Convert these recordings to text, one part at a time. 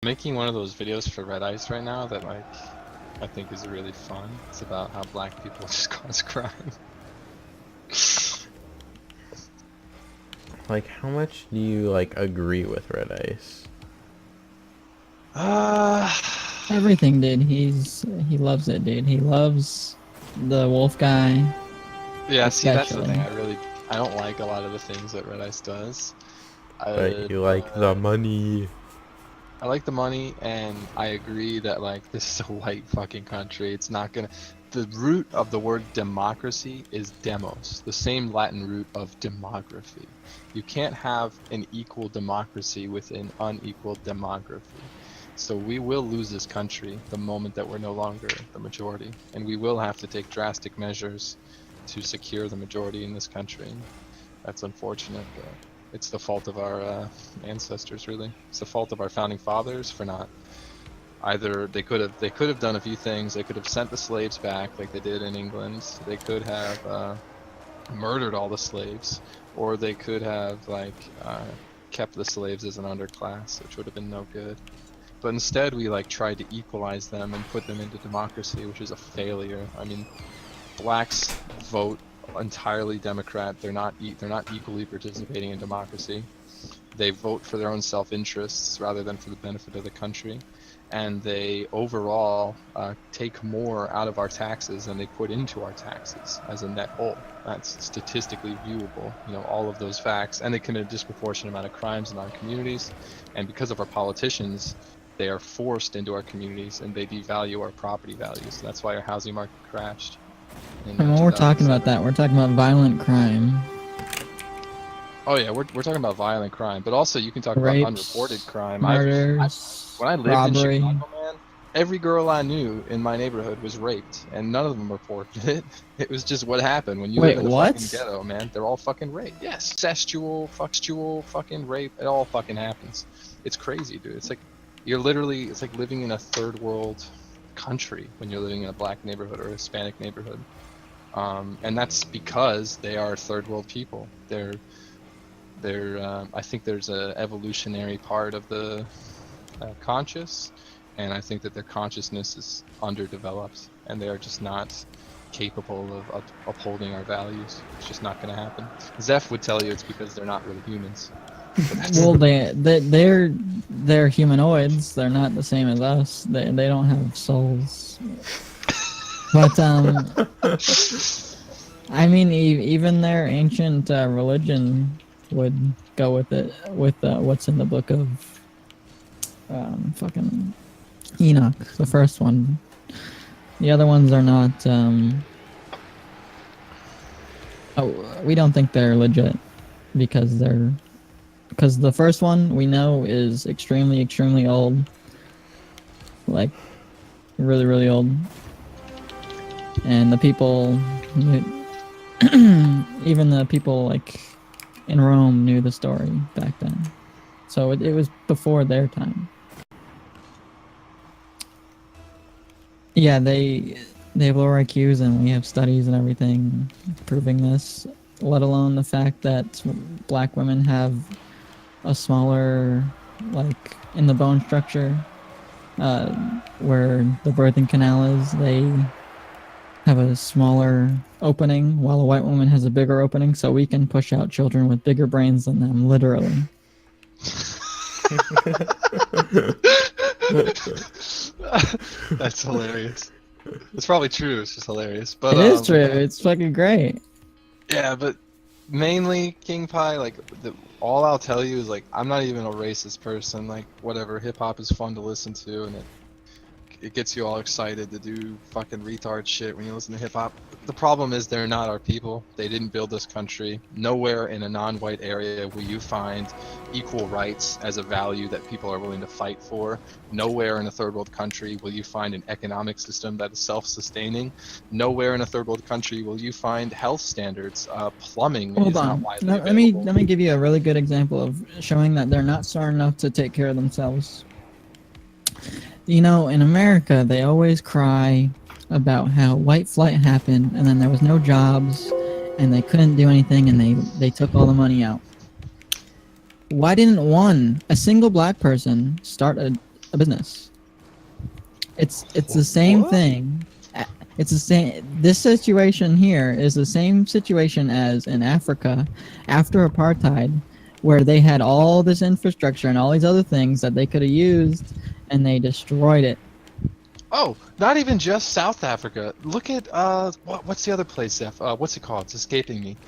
making one of those videos for Red Ice right now that like I think is really fun. It's about how black people just cause crime. Like, how much do you like agree with Red Ice? Everything, dude. He loves it, dude. He loves the wolf guy. Yeah, see, that's the thing. Especially. I don't like a lot of the things that Red Ice does. But you like the money. I like the money, and I agree that like this is a white fucking country. It's not gonna. The root of the word democracy is demos, the same Latin root of demography. You can't have an equal democracy with an unequal demography. So we will lose this country the moment that we're no longer the majority, and we will have to take drastic measures to secure the majority in this country. That's unfortunate, but it's the fault of our ancestors, really. It's the fault of our founding fathers for not. Either they could have done a few things. They could have sent the slaves back like they did in England. They could have murdered all the slaves, or they could have like kept the slaves as an underclass, which would have been no good. But instead, we like tried to equalize them and put them into democracy, which is a failure. I mean, blacks vote entirely Democrat. They're not equally participating in democracy. They vote for their own self-interests rather than for the benefit of the country, and they overall take more out of our taxes than they put into our taxes as a net whole. That's statistically viewable, you know, all of those facts, and they commit a disproportionate amount of crimes in our communities, and because of our politicians, they are forced into our communities and they devalue our property values. That's why our housing market crashed. And when we're talking about that, we're talking about violent crime. Oh yeah, we're talking about violent crime, but also you can talk Rapes, about unreported crime. murders, When I lived robbery. in Chicago, man, every girl I knew in my neighborhood was raped, and none of them reported it. It was just what happened when you live in the fucking ghetto, man. They're all fucking raped. Yes, sexual, fucking rape. It all fucking happens. It's crazy, dude. It's like it's like living in a third world country when you're living in a black neighborhood or a Hispanic neighborhood, and that's because they are third world people. I think there's a evolutionary part of the conscious, and I think that their consciousness is underdeveloped, and they are just not capable of upholding our values. It's just not going to happen. Zeph would tell you it's because they're not really humans. Well, they're humanoids. They're not the same as us. They don't have souls. But I mean, even their ancient religion would go with it, with what's in the book of fucking Enoch, the first one. The other ones are not. We don't think they're legit because the first one we know is extremely old, like really, really old, and the people, even the people like in Rome knew the story back then, so it was before their time. Yeah, they have lower IQs, and we have studies and everything proving this, let alone the fact that black women have a smaller, like, in the bone structure, where the birthing canal is, they have a smaller opening, while a white woman has a bigger opening, so we can push out children with bigger brains than them, literally. That's hilarious. It's probably true. It's just hilarious. But it is true. It's fucking great. Yeah, but mainly King Pie, like all I'll tell you is like I'm not even a racist person. Like whatever, hip hop is fun to listen to, and it gets you all excited to do fucking retard shit when you listen to hip hop. The problem is they're not our people. They didn't build this country. Nowhere in a non-white area will you find equal rights as a value that people are willing to fight for. Nowhere in a third world country will you find an economic system that is self-sustaining. Nowhere in a third world country will you find health standards. Plumbing is not widely available. Let me give you a really good example of showing that they're not smart enough to take care of themselves. You know, in America, they always cry about how white flight happened, and then there was no jobs, and they couldn't do anything, and they took all the money out. Why didn't a single black person start a business. It's the same What? thing. It's the same. This situation here is the same situation as in Africa after apartheid, where they had all this infrastructure and all these other things that they could have used, and they destroyed it. Oh, not even just South Africa. Look at what's the other place, Zeph? What's it called? It's escaping me.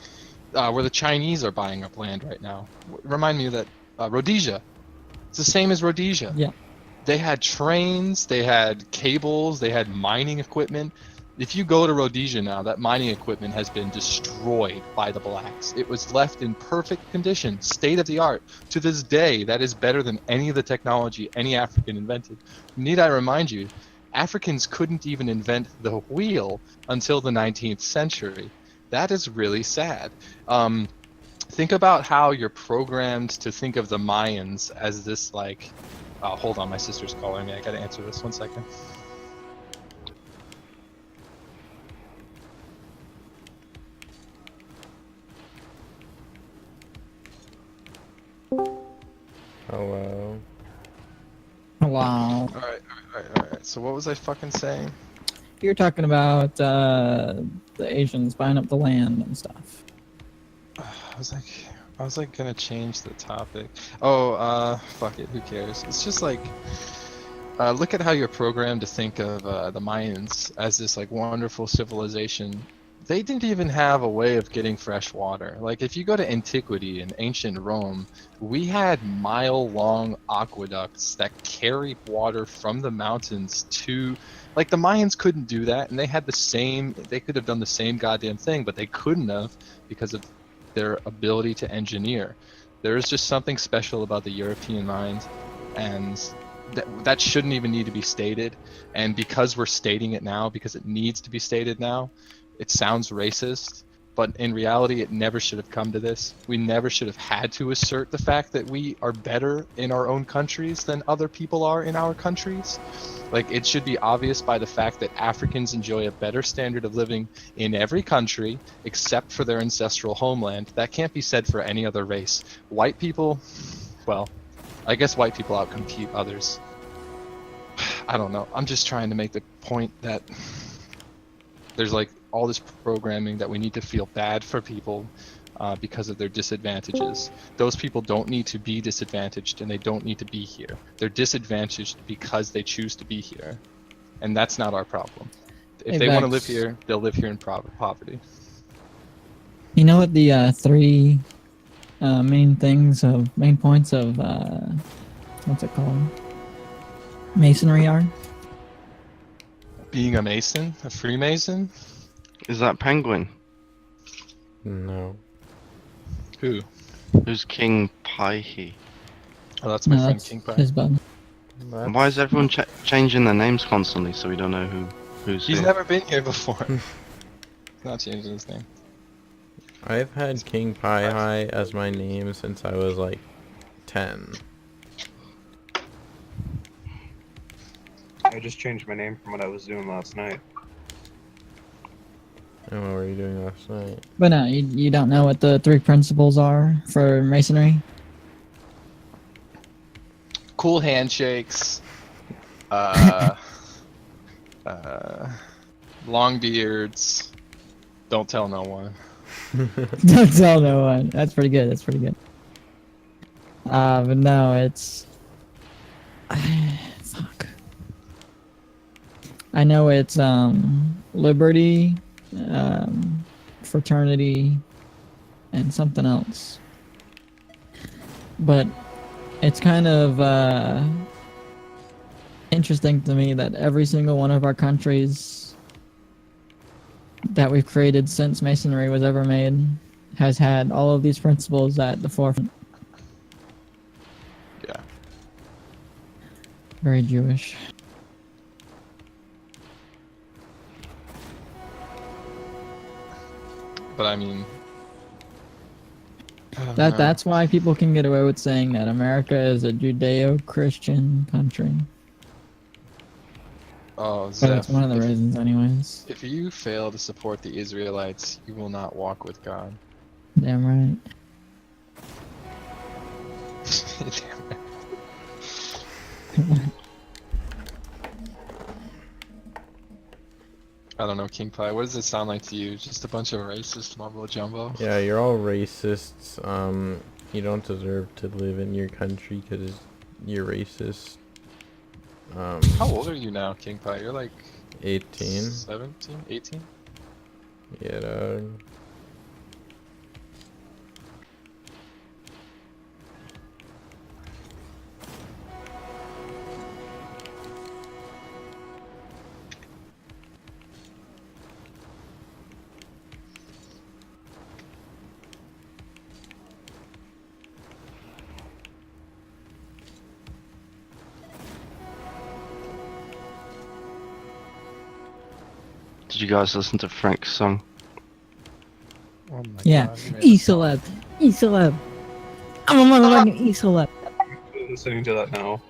Where the Chinese are buying up land right now. Remind me of that. Rhodesia. It's the same as Rhodesia. Yeah. They had trains, they had cables, they had mining equipment. If you go to Rhodesia now, that mining equipment has been destroyed by the blacks. It was left in perfect condition, state of the art. To this day, that is better than any of the technology any African invented. Need I remind you, Africans couldn't even invent the wheel until the 19th century. That is really sad. Think about how you're programmed to think of the Mayans as this like. Oh, hold on, my sister's calling me. I gotta answer this. 1 second. Hello. Wow. Alright. So what was I fucking saying? You're talking about the Asians buying up the land and stuff. I was like gonna change the topic. Oh, fuck it. Who cares? It's just like, look at how you're programmed to think of the Mayans as this like wonderful civilization. They didn't even have a way of getting fresh water. Like if you go to antiquity in ancient Rome, we had mile-long aqueducts that carried water from the mountains to. Like the Mayans couldn't do that, and they had the same. They could have done the same goddamn thing, but they couldn't have because of their ability to engineer. There is just something special about the European mind, and that shouldn't even need to be stated. And because we're stating it now, because it needs to be stated now, it sounds racist, but in reality it never should have come to this. We never should have had to assert the fact that we are better in our own countries than other people are in our countries. Like, it should be obvious by the fact that Africans enjoy a better standard of living in every country except for their ancestral homeland. That can't be said for any other race. White people, well, I guess white people outcompete others. I don't know. I'm just trying to make the point that there's like all this programming that we need to feel bad for people because of their disadvantages. Those people don't need to be disadvantaged, and they don't need to be here. They're disadvantaged because they choose to be here, and that's not our problem. If Hey, they want to live Vex. here, they'll live here in poverty. You know what the three main points of what's it called? Masonry are? Being a Mason, a Freemason? Is that Penguin? No. Who? Who's King Paihi? Oh, that's my No, friend that's King Pie. his bud. And why is everyone changing their names constantly so we don't know who's He's who? never been here before. He's not changing his name. I've had King Pi High as my name since I was like 10. I just changed my name from what I was doing last night. And what were you doing last night? But no, you don't know what the three principles are for masonry? Cool handshakes. Long beards. Don't tell no one. Don't tell no one. That's pretty good. That's pretty good. But no, it's fuck. I know it's liberty, fraternity, and something else. But it's kind of interesting to me that every single one of our countries that we've created since Masonry was ever made has had all of these principles at the forefront. Yeah. Very Jewish. But I mean, I don't know. That's why people can get away with saying that America is a Judeo-Christian country. Oh, But Zeph, it's one of the reasons, anyways. if you fail to support the Israelites, you will not walk with God. Damn right. Damn it. I don't know, King Pie. What does it sound like to you? Just a bunch of racist mumbo jumbo? Yeah, you're all racists. You don't deserve to live in your country because you're racist. How old are you now, King Pie? You're like 18. 17, 18? Yeah, dog. Did you guys listen to Frank's song? Oh my Yeah. god. you made a song. E-celeb. E-celeb. I'm a motherfucking E-celeb. Listening to that now.